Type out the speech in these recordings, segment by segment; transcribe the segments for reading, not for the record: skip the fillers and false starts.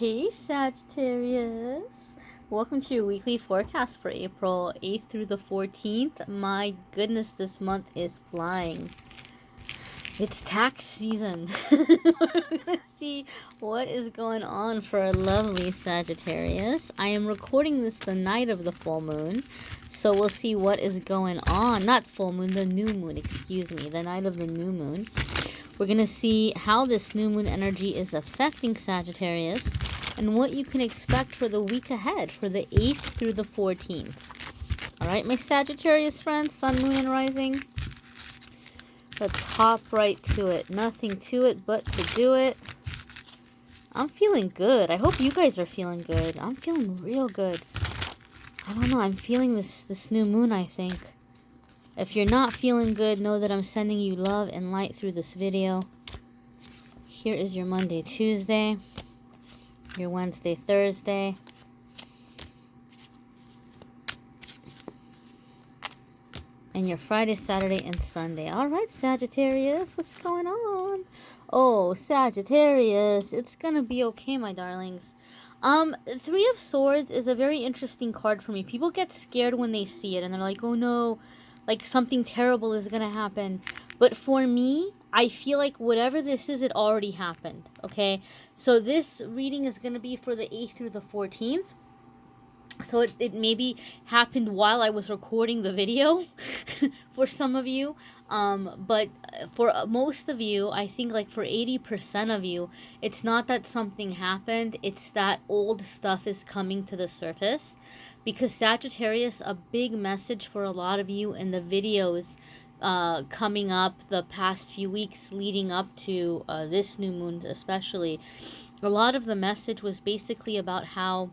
Hey Sagittarius! Welcome to your weekly forecast for April 8th through the 14th. My goodness, this month is flying. It's tax season. We're gonna see what is going on for a lovely Sagittarius. I am recording this the night of the full moon, so we'll see what is going on. Not full moon, the new moon, excuse me, the night of the new moon. We're going to see how this new moon energy is affecting Sagittarius and what you can expect for the week ahead, for the 8th through the 14th. All right, my Sagittarius friends, sun, moon, and rising. Let's hop right to it. Nothing to it but to do it. I'm feeling good. I hope you guys are feeling good. I'm feeling real good. I don't know. I'm feeling this new moon, I think. If you're not feeling good, know that I'm sending you love and light through this video. Here is your Monday, Tuesday, your Wednesday, Thursday, and your Friday, Saturday, and Sunday. All right, Sagittarius, what's going on? Oh, Sagittarius, it's gonna be okay, my darlings. Three of Swords is a very interesting card for me. People get scared when they see it, and they're like, oh no, like something terrible is gonna happen. But for me, I feel like whatever this is, it already happened, okay? So this reading is gonna be for the 8th through the 14th. So it maybe happened while I was recording the video for some of you. But for most of you, I think like for 80% of you, it's not that something happened. It's that old stuff is coming to the surface. Because Sagittarius, a big message for a lot of you in the videos coming up the past few weeks leading up to this new moon especially, a lot of the message was basically about how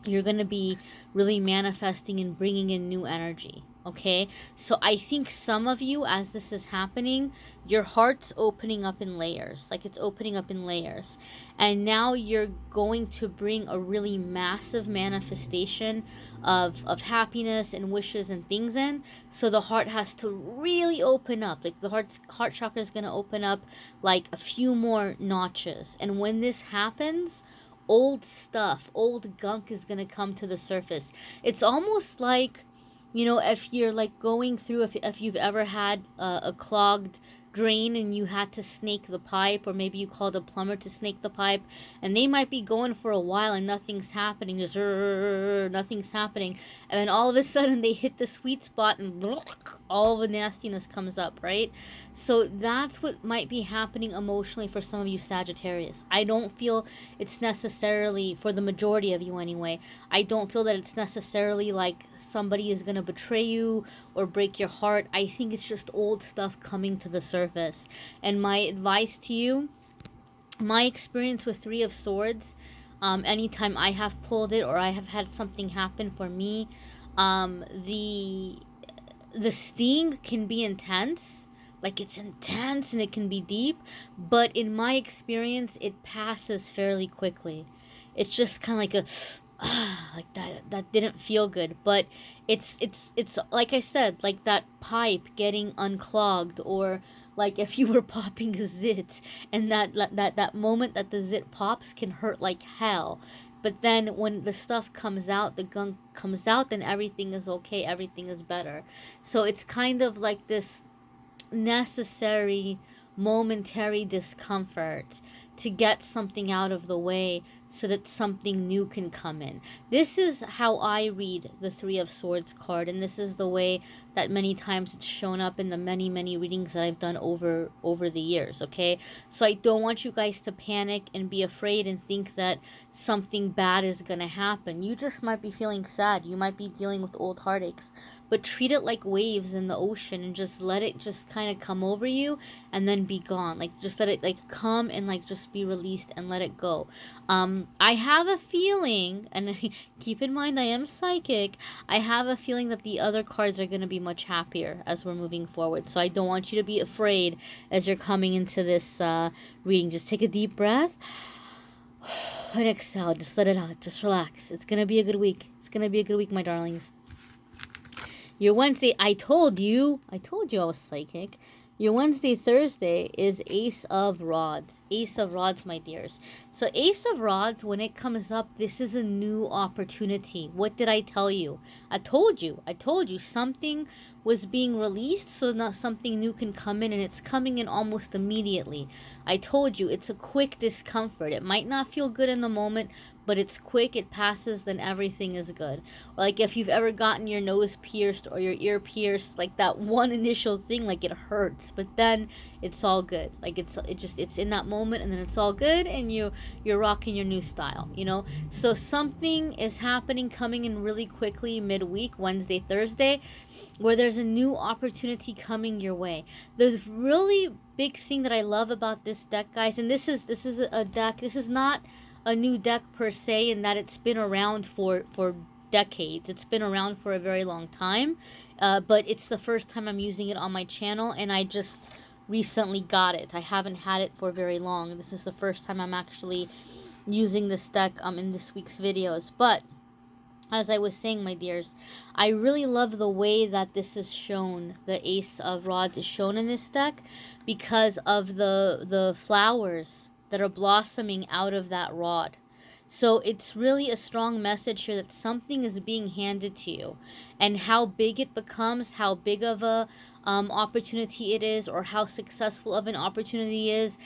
you're going to be really manifesting and bringing in new energy, okay? So I think some of you, as this is happening, your heart's opening up in layers. Like it's opening up in layers. And now you're going to bring a really massive manifestation of happiness and wishes and things in. So the heart has to really open up. Like the heart chakra is going to open up like a few more notches. And when this happens, old stuff, old gunk is going to come to the surface. It's almost like, you know, if you're like going through, if you've ever had a clogged drain and you had to snake the pipe, or maybe you called a plumber to snake the pipe, and they might be going for a while and nothing's happening, just nothing's happening, and then all of a sudden they hit the sweet spot and all the nastiness comes up, right? So that's what might be happening emotionally for some of you Sagittarius. I don't feel it's necessarily, for the majority of you anyway, I don't feel that it's necessarily like somebody is going to betray you or break your heart. I think it's just old stuff coming to the surface. And my advice to you, my experience with Three of Swords, anytime I have pulled it or I have had something happen for me, the sting can be intense. Like it's intense and it can be deep, but in my experience, it passes fairly quickly. It's just kind of like a like that didn't feel good, but it's like I said, like that pipe getting unclogged, or like if you were popping a zit and that moment that the zit pops can hurt like hell. But then when the stuff comes out, the gunk comes out, then everything is okay, everything is better. So it's kind of like this necessary momentary discomfort to get something out of the way so that something new can come in. This is how I read the Three of Swords card, and this is the way that many times it's shown up in the many readings that I've done over the years, okay? So I don't want you guys to panic and be afraid and think that something bad is going to happen. You just might be feeling sad. You might be dealing with old heartaches. But treat it like waves in the ocean and just let it just kind of come over you and then be gone. Like just let it like come and like just be released and let it go. I have a feeling, and keep in mind I am psychic, I have a feeling that the other cards are going to be much happier as we're moving forward. So I don't want you to be afraid as you're coming into this reading. Just take a deep breath and exhale. Just let it out. Just relax. It's going to be a good week. It's going to be a good week, my darlings. Your Wednesday, I told you I was psychic. Your Wednesday, Thursday is Ace of Rods. Ace of Rods, my dears. So Ace of Rods, when it comes up, this is a new opportunity. What did I tell you? I told you. Something was being released so now something new can come in, and it's coming in almost immediately. I told you it's a quick discomfort. It might not feel good in the moment, but it's quick, it passes, then everything is good. Like if you've ever gotten your nose pierced or your ear pierced, like that one initial thing, like it hurts, but then it's all good. Like it's in that moment, and then it's all good, and you're rocking your new style, you know. So something is happening, coming in really quickly midweek, Wednesday, Thursday, where there's a new opportunity coming your way. The really big thing that I love about this deck, guys, and this is a deck. This is not a new deck per se, in that it's been around for decades. It's been around for a very long time, but it's the first time I'm using it on my channel, and I just recently got it. I haven't had it for very long. This is the first time I'm actually using this deck in this week's videos. But as I was saying, my dears, I really love the way that this is shown. The Ace of Rods is shown in this deck because of the flowers that are blossoming out of that rod. So it's really a strong message here that something is being handed to you, and how big it becomes, how big of a opportunity it is, or how successful of an opportunity is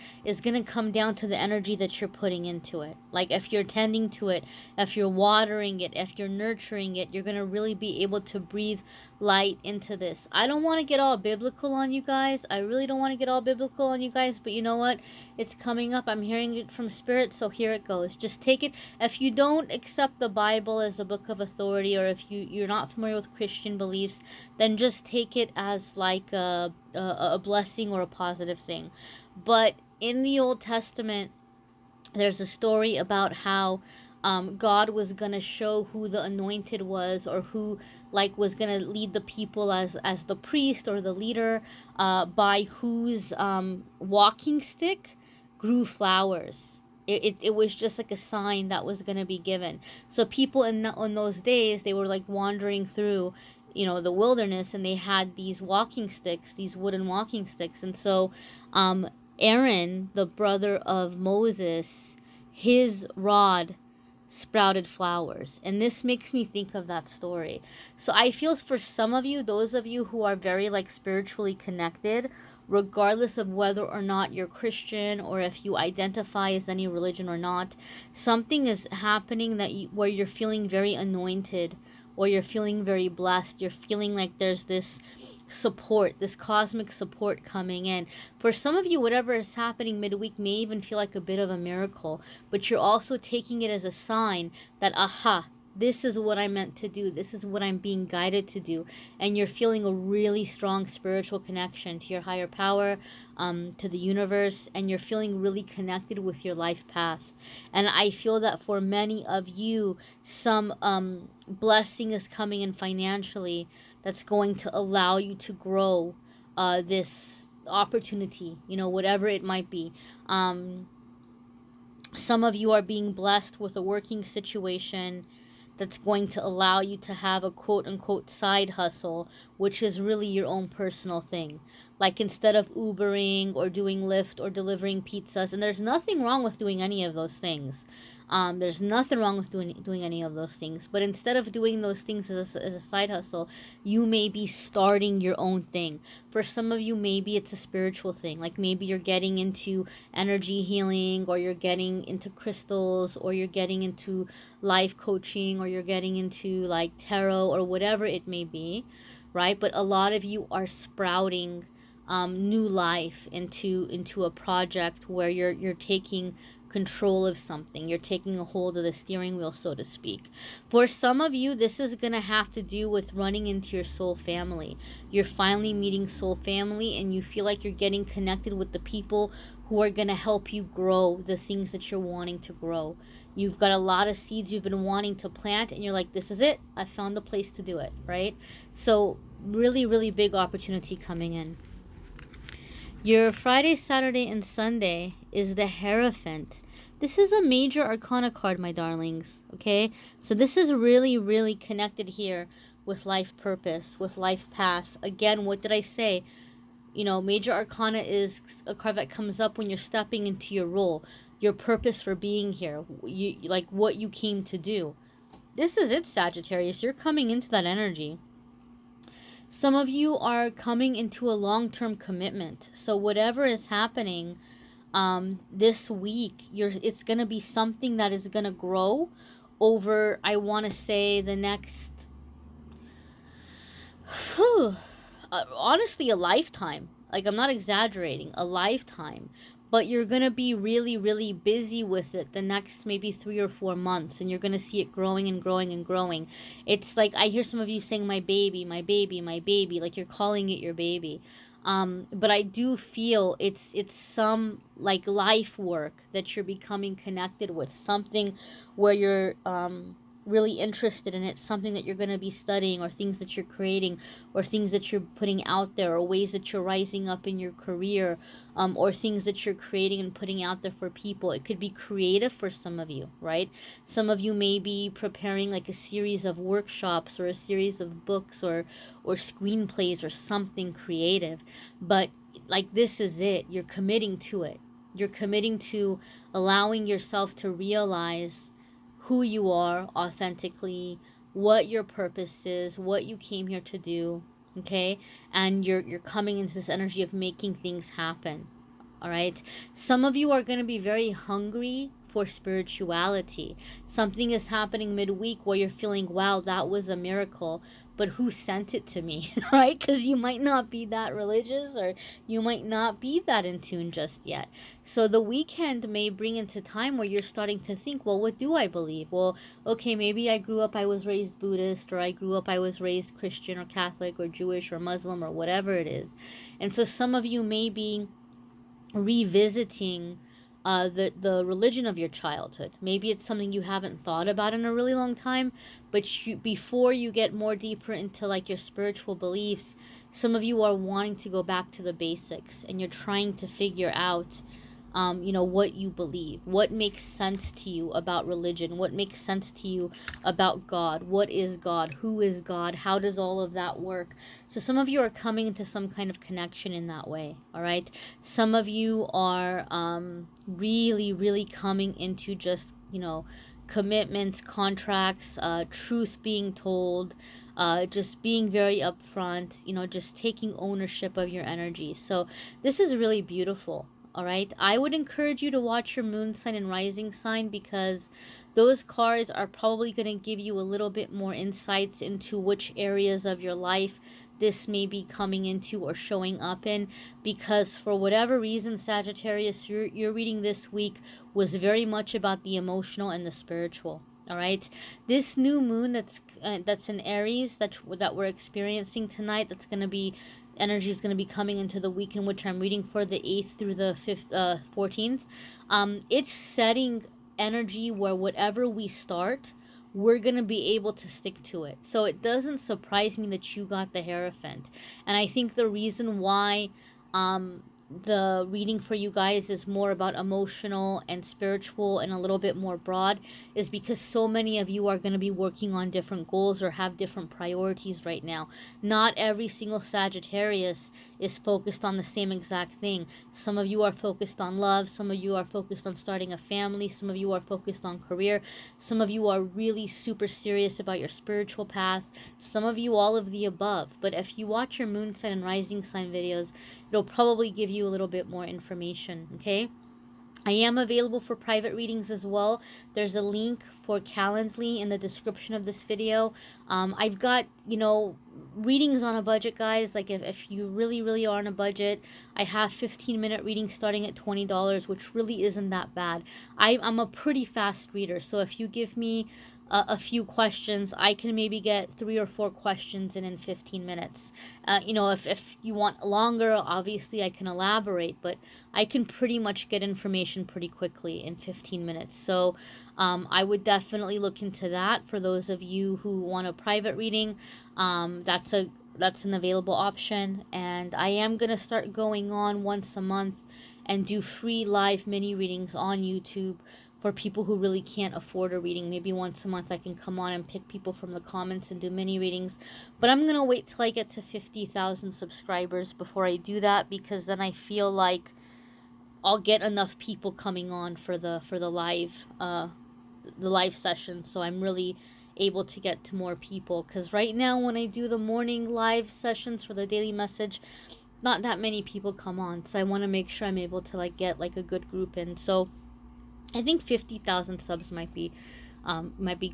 going to come down to the energy that you're putting into it. Like if you're tending to it, if you're watering it, if you're nurturing it, you're going to really be able to breathe light into this. I don't want to get all biblical on you guys. I really don't want to get all biblical on you guys, but you know what? It's coming up. I'm hearing it from Spirit, so here it goes. Just take it. If you don't accept the Bible as a book of authority, or if you're not familiar with Christian beliefs, then just take it as like a blessing or a positive thing. But in the Old Testament, there's a story about how God was going to show who the anointed was, or who like was going to lead the people as the priest or the leader, by whose walking stick grew flowers. It was just like a sign that was going to be given. So people in those days, they were like wandering through, you know, the wilderness, and they had these walking sticks, these wooden walking sticks. And so Aaron, the brother of Moses, his rod sprouted flowers. And this makes me think of that story. So I feel for some of you, those of you who are very like spiritually connected, regardless of whether or not you're Christian, or if you identify as any religion or not, something is happening that where you're feeling very anointed, or you're feeling very blessed. You're feeling like there's this support, this cosmic support coming in. For some of you, whatever is happening midweek may even feel like a bit of a miracle, but you're also taking it as a sign that, aha, this is what I'm meant to do. This is what I'm being guided to do. And you're feeling a really strong spiritual connection to your higher power, to the universe, and you're feeling really connected with your life path. And I feel that for many of you, some blessing is coming in financially that's going to allow you to grow this opportunity, you know, whatever it might be. Some of you are being blessed with a working situation that's going to allow you to have a quote-unquote side hustle, which is really your own personal thing. Like instead of Ubering or doing Lyft or delivering pizzas, and there's nothing wrong with doing any of those things. There's nothing wrong with doing any of those things. But instead of doing those things as a side hustle, you may be starting your own thing. For some of you, maybe it's a spiritual thing. Like maybe you're getting into energy healing, or you're getting into crystals, or you're getting into life coaching, or you're getting into like tarot, or whatever it may be, right? But a lot of you are sprouting new life into a project where you're taking control of something. You're taking a hold of the steering wheel, so to speak. For some of you, this is going to have to do with running into your soul family. You're finally meeting soul family, and you feel like you're getting connected with the people who are going to help you grow the things that you're wanting to grow. You've got a lot of seeds you've been wanting to plant, and you're like, this is it. I found a place to do it, right? So really, really big opportunity coming in. Your Friday, Saturday, and Sunday is the Hierophant. This is a major arcana card, my darlings, okay? So this is really, really connected here with life purpose, with life path. Again, what did I say? You know, major arcana is a card that comes up when you're stepping into your role, your purpose for being here, you like what you came to do. This is it, Sagittarius. You're coming into that energy. Some of you are coming into a long-term commitment. So whatever is happening this week, it's going to be something that is going to grow over, I want to say, the next honestly, a lifetime. Like, I'm not exaggerating, a lifetime. But you're going to be really, really busy with it the next maybe 3 or 4 months, and you're going to see it growing and growing and growing. It's like, I hear some of you saying, my baby, my baby, my baby, like you're calling it your baby. But I do feel it's some like life work that you're becoming connected with, something where you're really interested in it, something that you're going to be studying, or things that you're creating, or things that you're putting out there, or ways that you're rising up in your career, or things that you're creating and putting out there for people. It could be creative for some of you, right? Some of you may be preparing like a series of workshops or a series of books or screenplays or something creative. But like, this is it. You're committing to it. You're committing to allowing yourself to realize who you are authentically, what your purpose is, what you came here to do, okay? And you're coming into this energy of making things happen. All right? Some of you are going to be very hungry for spirituality. Something is happening midweek where you're feeling, wow, that was a miracle, but who sent it to me, right? Because you might not be that religious, or you might not be that in tune just yet. So the weekend may bring into time where you're starting to think, well, what do I believe? Well, okay, maybe I grew up, I was raised Buddhist, or I grew up, I was raised Christian or Catholic or Jewish or Muslim or whatever it is. And so some of you may be revisiting the religion of your childhood. Maybe it's something you haven't thought about in a really long time, but before you get more deeper into like your spiritual beliefs, some of you are wanting to go back to the basics, and you're trying to figure out what you believe, what makes sense to you about religion, what makes sense to you about God, what is God, who is God, how does all of that work. So some of you are coming into some kind of connection in that way, all right? Some of you are really, really coming into just, commitments, contracts, truth being told, just being very upfront, just taking ownership of your energy. So this is really beautiful. All right. I would encourage you to watch your moon sign and rising sign, because those cards are probably going to give you a little bit more insights into which areas of your life this may be coming into or showing up in. Because for whatever reason, Sagittarius, your reading this week was very much about the emotional and the spiritual. All right, this new moon that's in Aries that we're experiencing tonight, that's going to be energy is going to be coming into the week in which I'm reading for, the 8th through the 14th. It's setting energy where whatever we start, we're going to be able to stick to it. So it doesn't surprise me that you got the Hierophant. And I think the reason why the reading for you guys is more about emotional and spiritual and a little bit more broad is because so many of you are going to be working on different goals or have different priorities right now. Not every single Sagittarius is focused on the same exact thing. Some of you are focused on love, some of you are focused on starting a family, some of you are focused on career, some of you are really super serious about your spiritual path, some of you all of the above. But if you watch your moon sign and rising sign videos, it'll probably give you a little bit more information, okay? I am available for private readings as well. There's a link for Calendly in the description of this video. I've got, readings on a budget, guys. Like if you really, really are on a budget, I have 15-minute readings starting at $20, which really isn't that bad. I'm a pretty fast reader, so if you give me a few questions, I can maybe get 3 or 4 questions in 15 minutes. If you want longer, obviously I can elaborate, but I can pretty much get information pretty quickly in 15 minutes. So I would definitely look into that for those of you who want a private reading. That's an available option. And I am going to start going on once a month and do free live mini readings on YouTube for people who really can't afford a reading. Maybe once a month I can come on and pick people from the comments and do mini readings. But I'm going to wait till I get to 50,000 subscribers before I do that, because then I feel like I'll get enough people coming on for the live session, so I'm really able to get to more people. Because right now when I do the morning live sessions for the daily message, not that many people come on, so I want to make sure I'm able to like get like a good group in. So I think 50,000 subs might be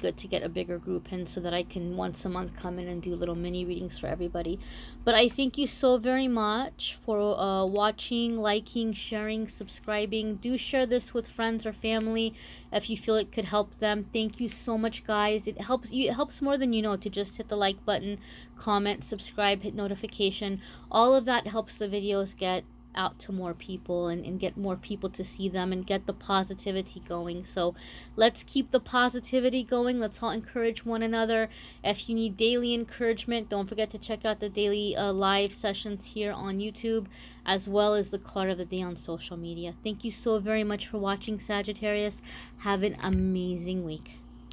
good to get a bigger group in, so that I can once a month come in and do little mini readings for everybody. But I thank you so very much for watching, liking, sharing, subscribing. Do share this with friends or family if you feel it could help them. Thank you so much, guys. It helps you. It helps more than you know to just hit the like button, comment, subscribe, hit notification. All of that helps the videos get out to more people and get more people to see them and get the positivity going. So let's keep the positivity going. Let's all encourage one another. If you need daily encouragement, don't forget to check out the daily live sessions here on YouTube, as well as the card of the day on social media. Thank you so very much for watching, Sagittarius. Have an amazing week.